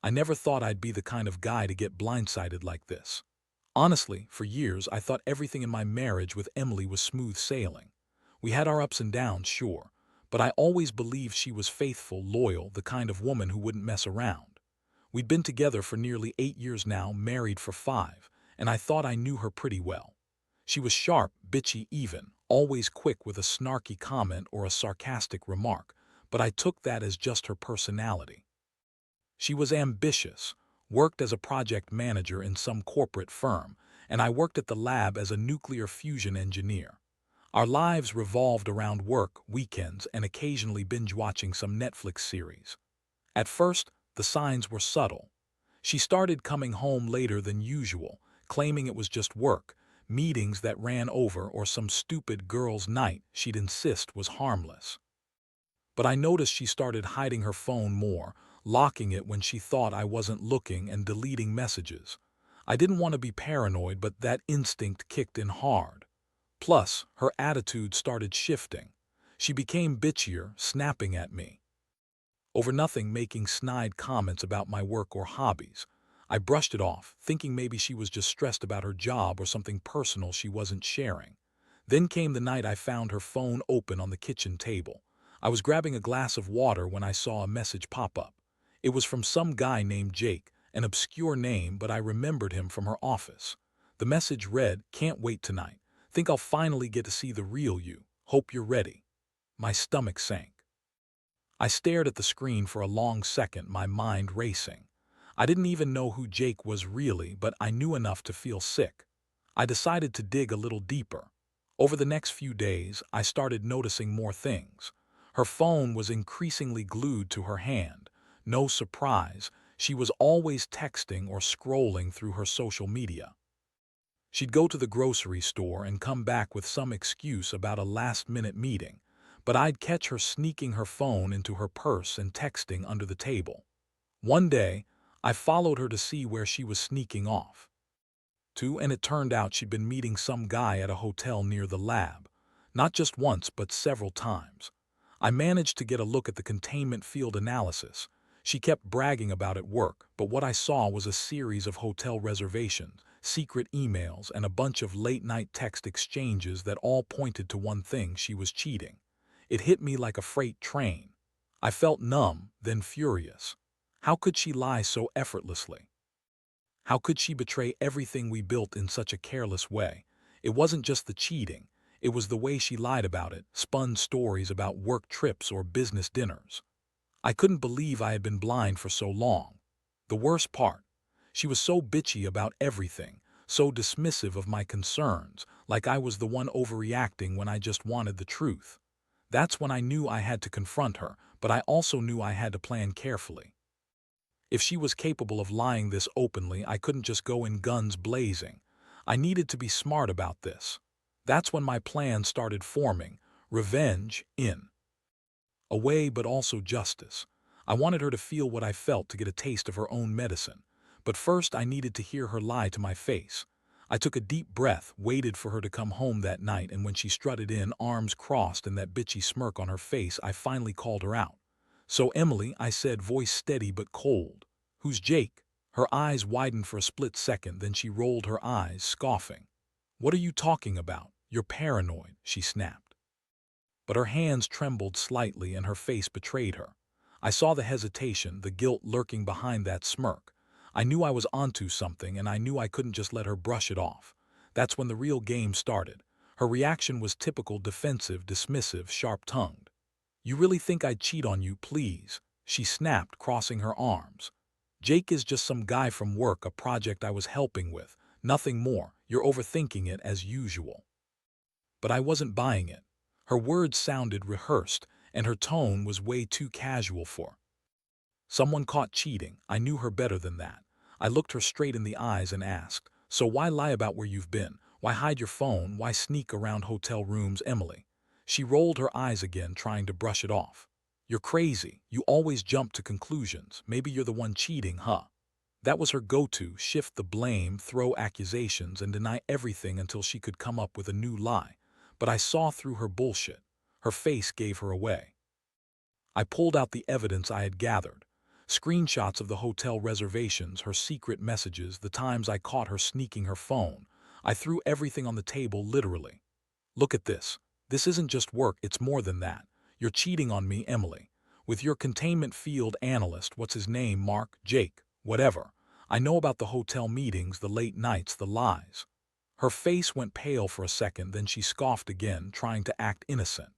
I never thought I'd be the kind of guy to get blindsided like this. Honestly, for years I thought everything in my marriage with Emily was smooth sailing. We had our ups and downs, sure, but I always believed she was faithful, loyal, the kind of woman who wouldn't mess around. We'd been together for nearly 8 years now, married for 5, and I thought I knew her pretty well. She was sharp, bitchy even, always quick with a snarky comment or a sarcastic remark, but I took that as just her personality. She was ambitious, worked as a project manager in some corporate firm, and I worked at the lab as a nuclear fusion engineer. Our lives revolved around work, weekends, and occasionally binge-watching some Netflix series. At first, the signs were subtle. She started coming home later than usual, claiming it was just work, meetings that ran over, or some stupid girls' night she'd insist was harmless. But I noticed she started hiding her phone more, locking it when she thought I wasn't looking and deleting messages. I didn't want to be paranoid, but that instinct kicked in hard. Plus, her attitude started shifting. She became bitchier, snapping at me over nothing, making snide comments about my work or hobbies. I brushed it off, thinking maybe she was just stressed about her job or something personal she wasn't sharing. Then came the night I found her phone open on the kitchen table. I was grabbing a glass of water when I saw a message pop up. It was from some guy named Jake, an obscure name, but I remembered him from her office. The message read, "Can't wait tonight. Think I'll finally get to see the real you. Hope you're ready." My stomach sank. I stared at the screen for a long second, my mind racing. I didn't even know who Jake was really, but I knew enough to feel sick. I decided to dig a little deeper. Over the next few days, I started noticing more things. Her phone was increasingly glued to her hand. No surprise, she was always texting or scrolling through her social media. She'd go to the grocery store and come back with some excuse about a last-minute meeting, but I'd catch her sneaking her phone into her purse and texting under the table. One day, I followed her to see where she was sneaking off to, and it turned out she'd been meeting some guy at a hotel near the lab. Not just once, but several times. I managed to get a look at the containment field analysis. She kept bragging about it at work, but what I saw was a series of hotel reservations, secret emails, and a bunch of late-night text exchanges that all pointed to one thing: she was cheating. It hit me like a freight train. I felt numb, then furious. How could she lie so effortlessly? How could she betray everything we built in such a careless way? It wasn't just the cheating. It was the way she lied about it, spun stories about work trips or business dinners. I couldn't believe I had been blind for so long. The worst part, she was so bitchy about everything, so dismissive of my concerns, like I was the one overreacting when I just wanted the truth. That's when I knew I had to confront her, but I also knew I had to plan carefully. If she was capable of lying this openly, I couldn't just go in guns blazing. I needed to be smart about this. That's when my plan started forming: revenge in a way, but also justice. I wanted her to feel what I felt, to get a taste of her own medicine. But first I needed to hear her lie to my face. I took a deep breath, waited for her to come home that night, and when she strutted in, arms crossed and that bitchy smirk on her face, I finally called her out. "So Emily," I said, voice steady but cold. "Who's Jake?" Her eyes widened for a split second, then she rolled her eyes, scoffing. "What are you talking about? You're paranoid," she snapped. But her hands trembled slightly and her face betrayed her. I saw the hesitation, the guilt lurking behind that smirk. I knew I was onto something, and I knew I couldn't just let her brush it off. That's when the real game started. Her reaction was typical: defensive, dismissive, sharp-tongued. "You really think I'd cheat on you, please?" she snapped, crossing her arms. "Jake is just some guy from work, a project I was helping with. Nothing more. You're overthinking it as usual." But I wasn't buying it. Her words sounded rehearsed, and her tone was way too casual for someone caught cheating. I knew her better than that. I looked her straight in the eyes and asked, "So why lie about where you've been? Why hide your phone? Why sneak around hotel rooms, Emily?" She rolled her eyes again, trying to brush it off. "You're crazy. You always jump to conclusions. Maybe you're the one cheating, huh?" That was her go-to: shift the blame, throw accusations, and deny everything until she could come up with a new lie. But I saw through her bullshit. Her face gave her away. I pulled out the evidence I had gathered. Screenshots of the hotel reservations, her secret messages, the times I caught her sneaking her phone. I threw everything on the table, literally. Look at this. This isn't just work, it's more than that. You're cheating on me, Emily. With your containment field analyst, what's his name, Mark, Jake, whatever. I know about the hotel meetings, the late nights, the lies. Her face went pale for a second, then she scoffed again, trying to act innocent.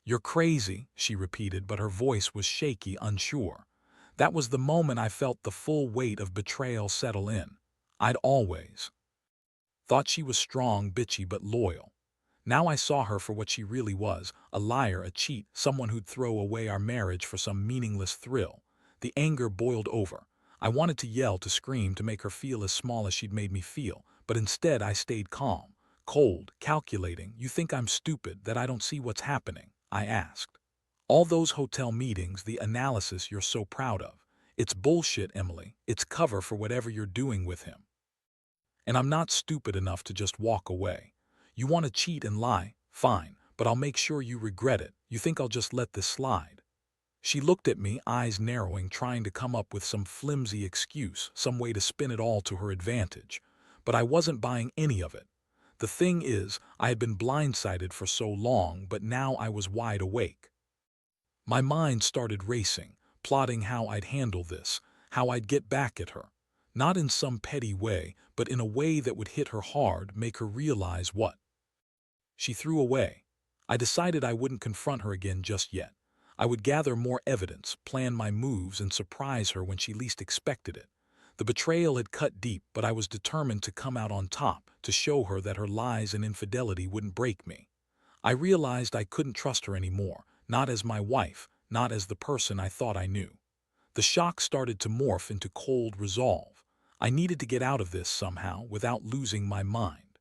You're crazy, she repeated, but her voice was shaky, unsure. That was the moment I felt the full weight of betrayal settle in. I'd always thought she was strong, bitchy, but loyal. Now I saw her for what she really was, a liar, a cheat, someone who'd throw away our marriage for some meaningless thrill. The anger boiled over. I wanted to yell, to scream, to make her feel as small as she'd made me feel, but instead I stayed calm, cold, calculating. You think I'm stupid, that I don't see what's happening? I asked. All those hotel meetings, the analysis you're so proud of. It's bullshit, Emily. It's cover for whatever you're doing with him. And I'm not stupid enough to just walk away. You want to cheat and lie? Fine, but I'll make sure you regret it. You think I'll just let this slide? She looked at me, eyes narrowing, trying to come up with some flimsy excuse, some way to spin it all to her advantage. But I wasn't buying any of it. The thing is, I had been blindsided for so long, but now I was wide awake. My mind started racing, plotting how I'd handle this, how I'd get back at her. Not in some petty way, but in a way that would hit her hard, make her realize what she threw away. I decided I wouldn't confront her again just yet. I would gather more evidence, plan my moves, and surprise her when she least expected it. The betrayal had cut deep, but I was determined to come out on top, to show her that her lies and infidelity wouldn't break me. I realized I couldn't trust her anymore, not as my wife, not as the person I thought I knew. The shock started to morph into cold resolve. I needed to get out of this somehow without losing my mind.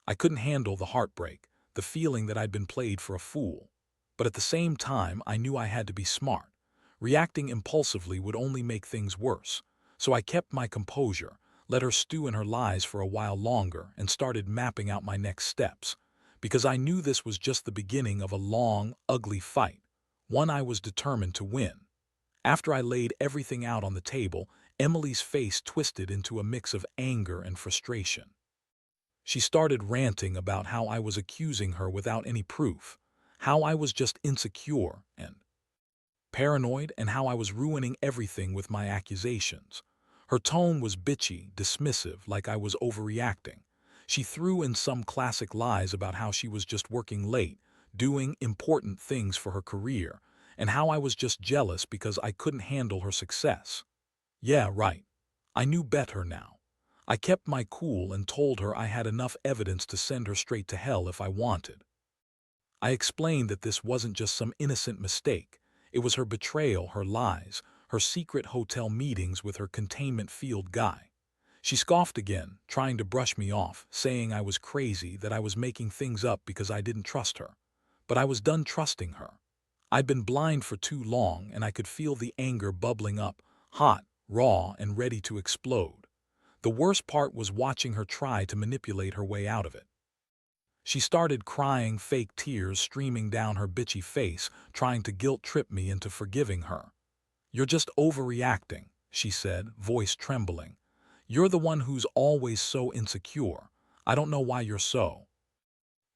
I couldn't handle the heartbreak, the feeling that I'd been played for a fool. But at the same time, I knew I had to be smart. Reacting impulsively would only make things worse. So I kept my composure, let her stew in her lies for a while longer, and started mapping out my next steps. Because I knew this was just the beginning of a long, ugly fight, one I was determined to win. After I laid everything out on the table, Emily's face twisted into a mix of anger and frustration. She started ranting about how I was accusing her without any proof, how I was just insecure and paranoid, and how I was ruining everything with my accusations. Her tone was bitchy, dismissive, like I was overreacting. She threw in some classic lies about how she was just working late, doing important things for her career, and how I was just jealous because I couldn't handle her success. Yeah, right. I knew better now. I kept my cool and told her I had enough evidence to send her straight to hell if I wanted. I explained that this wasn't just some innocent mistake. It was her betrayal, her lies, her secret hotel meetings with her containment field guy. She scoffed again, trying to brush me off, saying I was crazy, that I was making things up because I didn't trust her. But I was done trusting her. I'd been blind for too long, and I could feel the anger bubbling up, hot, raw, and ready to explode. The worst part was watching her try to manipulate her way out of it. She started crying, fake tears streaming down her bitchy face, trying to guilt-trip me into forgiving her. "You're just overreacting," she said, voice trembling. "You're the one who's always so insecure. I don't know why you're so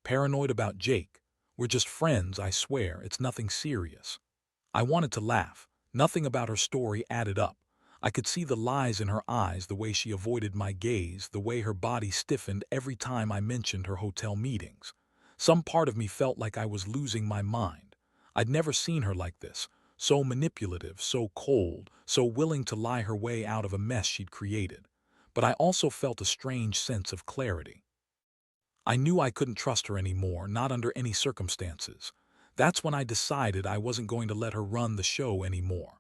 paranoid about Jake. We're just friends, I swear, it's nothing serious." I wanted to laugh. Nothing about her story added up. I could see the lies in her eyes, the way she avoided my gaze, the way her body stiffened every time I mentioned her hotel meetings. Some part of me felt like I was losing my mind. I'd never seen her like this, so manipulative, so cold, so willing to lie her way out of a mess she'd created. But I also felt a strange sense of clarity. I knew I couldn't trust her anymore, not under any circumstances. That's when I decided I wasn't going to let her run the show anymore.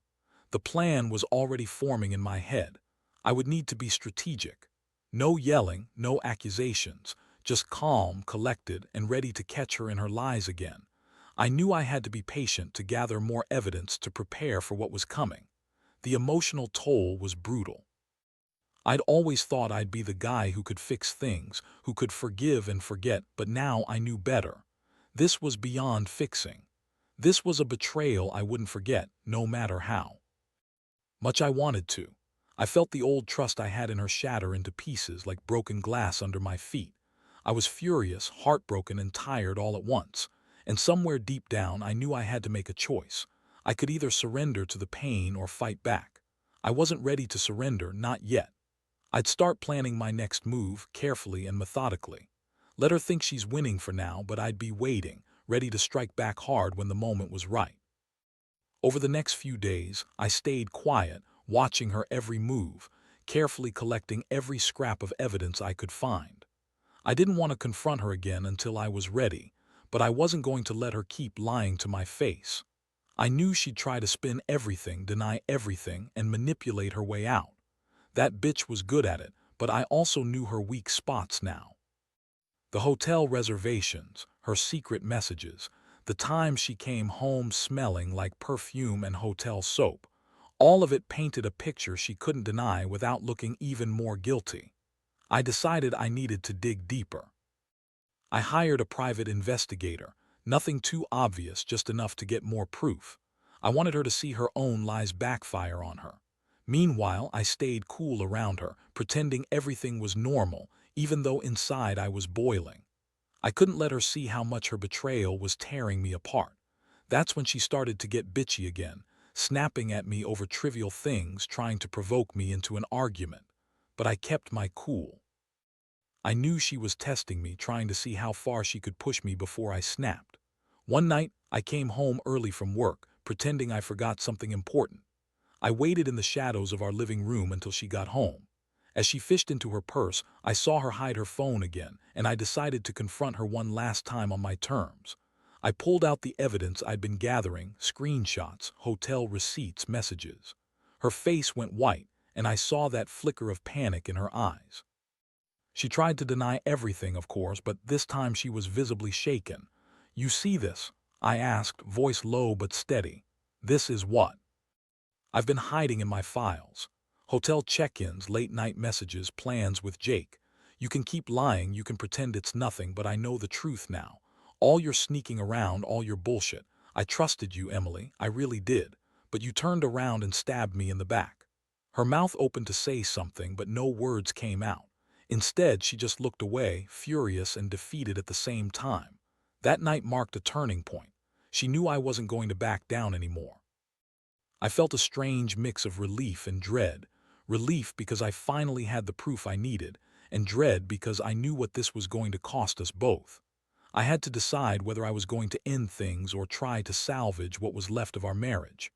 The plan was already forming in my head. I would need to be strategic. No yelling, no accusations, just calm, collected, and ready to catch her in her lies again. I knew I had to be patient, to gather more evidence, to prepare for what was coming. The emotional toll was brutal. I'd always thought I'd be the guy who could fix things, who could forgive and forget, but now I knew better. This was beyond fixing. This was a betrayal I wouldn't forget, no matter how. Much I wanted to. I felt the old trust I had in her shatter into pieces like broken glass under my feet. I was furious, heartbroken, and tired all at once. And somewhere deep down, I knew I had to make a choice. I could either surrender to the pain or fight back. I wasn't ready to surrender, not yet. I'd start planning my next move carefully and methodically. Let her think she's winning for now, but I'd be waiting, ready to strike back hard when the moment was right. Over the next few days, I stayed quiet, watching her every move, carefully collecting every scrap of evidence I could find. I didn't want to confront her again until I was ready, but I wasn't going to let her keep lying to my face. I knew she'd try to spin everything, deny everything, and manipulate her way out. That bitch was good at it, but I also knew her weak spots now. The hotel reservations, her secret messages, the time she came home smelling like perfume and hotel soap, all of it painted a picture she couldn't deny without looking even more guilty. I decided I needed to dig deeper. I hired a private investigator, nothing too obvious, just enough to get more proof. I wanted her to see her own lies backfire on her. Meanwhile, I stayed cool around her, pretending everything was normal, even though inside I was boiling. I couldn't let her see how much her betrayal was tearing me apart. That's when she started to get bitchy again, snapping at me over trivial things, trying to provoke me into an argument. But I kept my cool. I knew she was testing me, trying to see how far she could push me before I snapped. One night, I came home early from work, pretending I forgot something important. I waited in the shadows of our living room until she got home. As she fished into her purse, I saw her hide her phone again, and I decided to confront her one last time on my terms. I pulled out the evidence I'd been gathering, screenshots, hotel receipts, messages. Her face went white, and I saw that flicker of panic in her eyes. She tried to deny everything, of course, but this time she was visibly shaken. "You see this?" I asked, voice low but steady. "This is what I've been hiding in my files. Hotel check-ins, late-night messages, plans with Jake. You can keep lying, you can pretend it's nothing, but I know the truth now. All your sneaking around, all your bullshit. I trusted you, Emily, I really did. But you turned around and stabbed me in the back." Her mouth opened to say something, but no words came out. Instead, she just looked away, furious and defeated at the same time. That night marked a turning point. She knew I wasn't going to back down anymore. I felt a strange mix of relief and dread. Relief because I finally had the proof I needed, and dread because I knew what this was going to cost us both. I had to decide whether I was going to end things or try to salvage what was left of our marriage.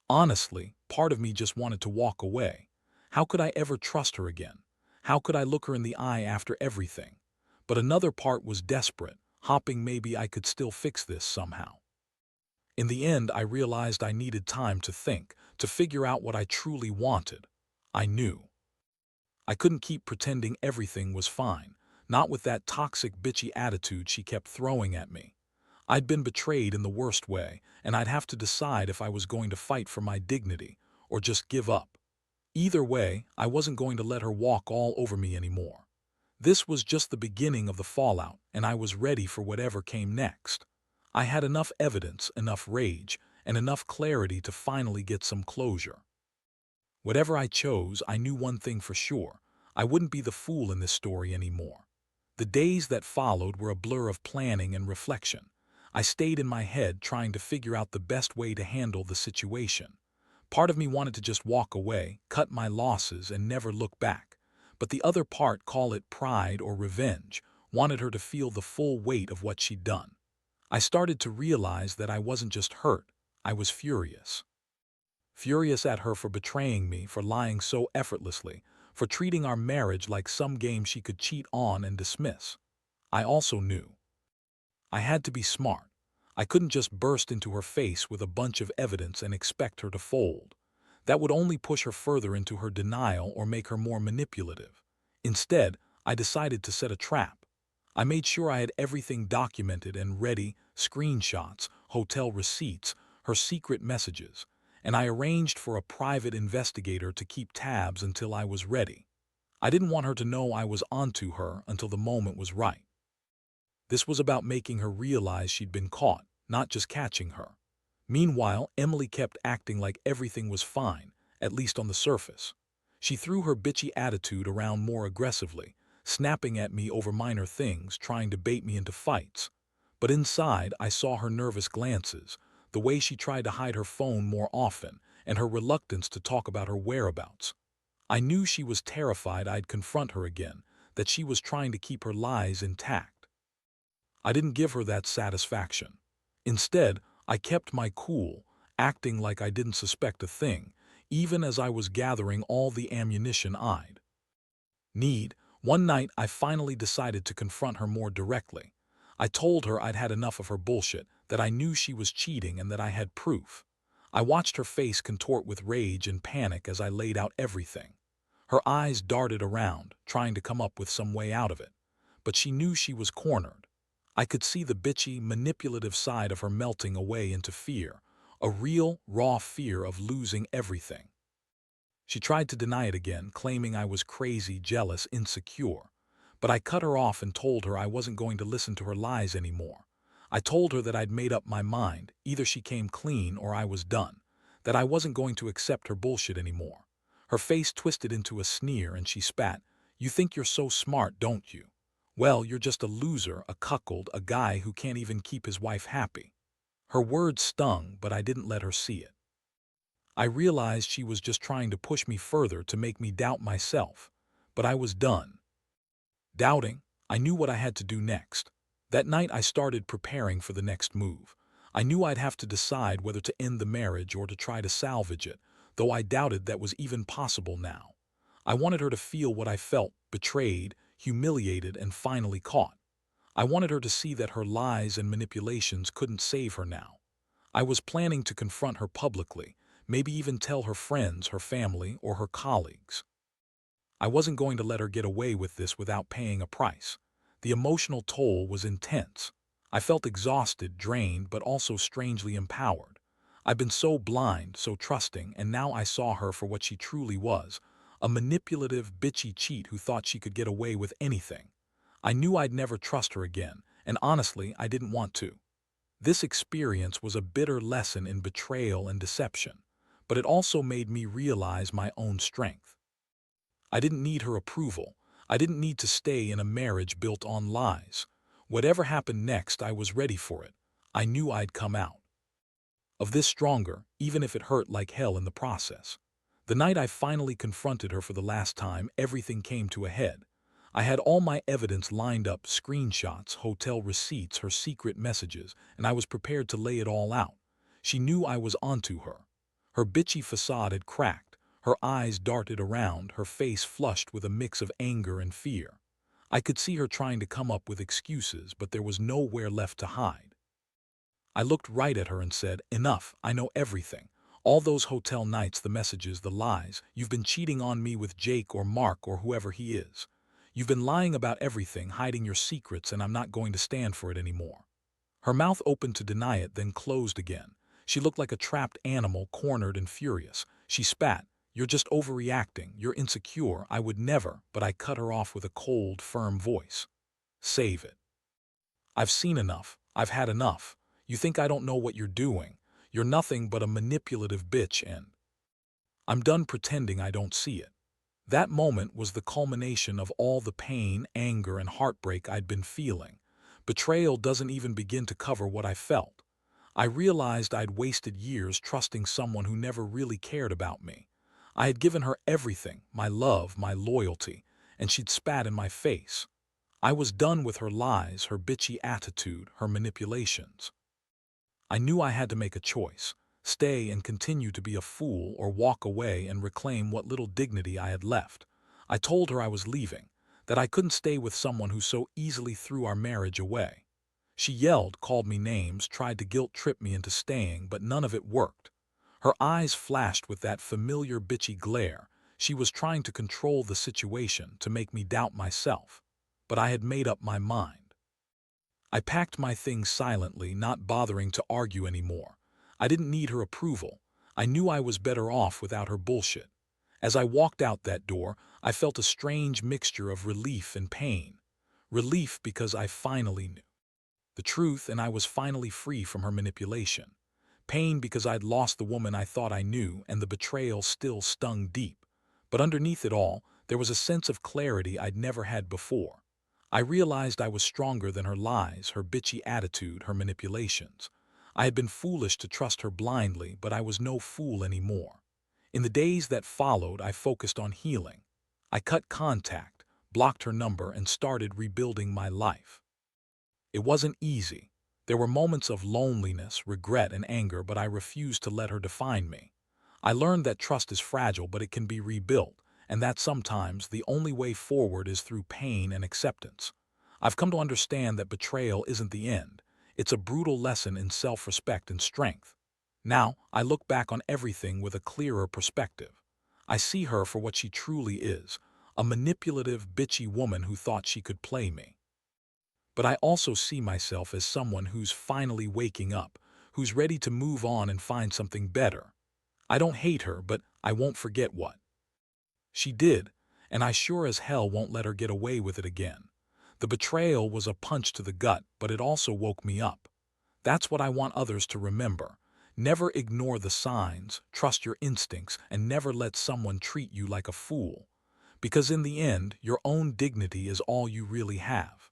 Honestly, part of me just wanted to walk away. How could I ever trust her again? How could I look her in the eye after everything? But another part was desperate, hoping maybe I could still fix this somehow. In the end, I realized I needed time to think, to figure out what I truly wanted. I knew I couldn't keep pretending everything was fine, not with that toxic, bitchy attitude she kept throwing at me. I'd been betrayed in the worst way, and I'd have to decide if I was going to fight for my dignity or just give up. Either way, I wasn't going to let her walk all over me anymore. This was just the beginning of the fallout, and I was ready for whatever came next. I had enough evidence, enough rage, and enough clarity to finally get some closure. Whatever I chose, I knew one thing for sure. I wouldn't be the fool in this story anymore. The days that followed were a blur of planning and reflection. I stayed in my head trying to figure out the best way to handle the situation. Part of me wanted to just walk away, cut my losses, and never look back. But the other part, call it pride or revenge, wanted her to feel the full weight of what she'd done. I started to realize that I wasn't just hurt, I was furious. Furious at her for betraying me, for lying so effortlessly, for treating our marriage like some game she could cheat on and dismiss. I also knew I had to be smart. I couldn't just burst into her face with a bunch of evidence and expect her to fold. That would only push her further into her denial or make her more manipulative. Instead, I decided to set a trap. I made sure I had everything documented and ready, screenshots, hotel receipts, her secret messages, and I arranged for a private investigator to keep tabs until I was ready. I didn't want her to know I was onto her until the moment was right. This was about making her realize she'd been caught, not just catching her. Meanwhile, Emily kept acting like everything was fine, at least on the surface. She threw her bitchy attitude around more aggressively, snapping at me over minor things, trying to bait me into fights. But inside, I saw her nervous glances, the way she tried to hide her phone more often, and her reluctance to talk about her whereabouts. I knew she was terrified I'd confront her again, that she was trying to keep her lies intact. I didn't give her that satisfaction. Instead, I kept my cool, acting like I didn't suspect a thing, even as I was gathering all the ammunition I'd need. One night, I finally decided to confront her more directly. I told her I'd had enough of her bullshit, that I knew she was cheating and that I had proof. I watched her face contort with rage and panic as I laid out everything. Her eyes darted around, trying to come up with some way out of it. But she knew she was cornered. I could see the bitchy, manipulative side of her melting away into fear, a real, raw fear of losing everything. She tried to deny it again, claiming I was crazy, jealous, insecure. But I cut her off and told her I wasn't going to listen to her lies anymore. I told her that I'd made up my mind, either she came clean or I was done, that I wasn't going to accept her bullshit anymore. Her face twisted into a sneer and she spat, "You think you're so smart, don't you? Well, you're just a loser, a cuckold, a guy who can't even keep his wife happy." Her words stung, but I didn't let her see it. I realized she was just trying to push me further to make me doubt myself. But I was done doubting. I knew what I had to do next. That night I started preparing for the next move. I knew I'd have to decide whether to end the marriage or to try to salvage it, though I doubted that was even possible now. I wanted her to feel what I felt, betrayed, humiliated, and finally caught. I wanted her to see that her lies and manipulations couldn't save her now. I was planning to confront her publicly, maybe even tell her friends, her family, or her colleagues. I wasn't going to let her get away with this without paying a price. The emotional toll was intense. I felt exhausted, drained, but also strangely empowered. I'd been so blind, so trusting, and now I saw her for what she truly was, a manipulative, bitchy cheat who thought she could get away with anything. I knew I'd never trust her again, and honestly, I didn't want to. This experience was a bitter lesson in betrayal and deception, but it also made me realize my own strength. I didn't need her approval. I didn't need to stay in a marriage built on lies. Whatever happened next, I was ready for it. I knew I'd come out of this stronger, even if it hurt like hell in the process. The night I finally confronted her for the last time, everything came to a head. I had all my evidence lined up, screenshots, hotel receipts, her secret messages, and I was prepared to lay it all out. She knew I was onto her. Her bitchy facade had cracked. Her eyes darted around, her face flushed with a mix of anger and fear. I could see her trying to come up with excuses, but there was nowhere left to hide. I looked right at her and said, "Enough, I know everything. All those hotel nights, the messages, the lies. You've been cheating on me with Jake or Mark or whoever he is. You've been lying about everything, hiding your secrets, and I'm not going to stand for it anymore." Her mouth opened to deny it, then closed again. She looked like a trapped animal, cornered and furious. She spat, "You're just overreacting. You're insecure. I would never," but I cut her off with a cold, firm voice. "Save it. I've seen enough. I've had enough. You think I don't know what you're doing. You're nothing but a manipulative bitch, and I'm done pretending I don't see it." That moment was the culmination of all the pain, anger, and heartbreak I'd been feeling. Betrayal doesn't even begin to cover what I felt. I realized I'd wasted years trusting someone who never really cared about me. I had given her everything, my love, my loyalty, and she'd spat in my face. I was done with her lies, her bitchy attitude, her manipulations. I knew I had to make a choice: stay and continue to be a fool, or walk away and reclaim what little dignity I had left. I told her I was leaving, that I couldn't stay with someone who so easily threw our marriage away. She yelled, called me names, tried to guilt-trip me into staying, but none of it worked. Her eyes flashed with that familiar bitchy glare. She was trying to control the situation, to make me doubt myself. But I had made up my mind. I packed my things silently, not bothering to argue anymore. I didn't need her approval. I knew I was better off without her bullshit. As I walked out that door, I felt a strange mixture of relief and pain. Relief because I finally knew the truth and I was finally free from her manipulation. Pain because I'd lost the woman I thought I knew, and the betrayal still stung deep. But underneath it all, there was a sense of clarity I'd never had before. I realized I was stronger than her lies, her bitchy attitude, her manipulations. I had been foolish to trust her blindly, but I was no fool anymore. In the days that followed, I focused on healing. I cut contact, blocked her number, and started rebuilding my life. It wasn't easy. There were moments of loneliness, regret, and anger, but I refused to let her define me. I learned that trust is fragile, but it can be rebuilt, and that sometimes the only way forward is through pain and acceptance. I've come to understand that betrayal isn't the end. It's a brutal lesson in self-respect and strength. Now, I look back on everything with a clearer perspective. I see her for what she truly is, a manipulative, bitchy woman who thought she could play me. But I also see myself as someone who's finally waking up, who's ready to move on and find something better. I don't hate her, but I won't forget what she did, and I sure as hell won't let her get away with it again. The betrayal was a punch to the gut, but it also woke me up. That's what I want others to remember. Never ignore the signs, trust your instincts, and never let someone treat you like a fool. Because in the end, your own dignity is all you really have.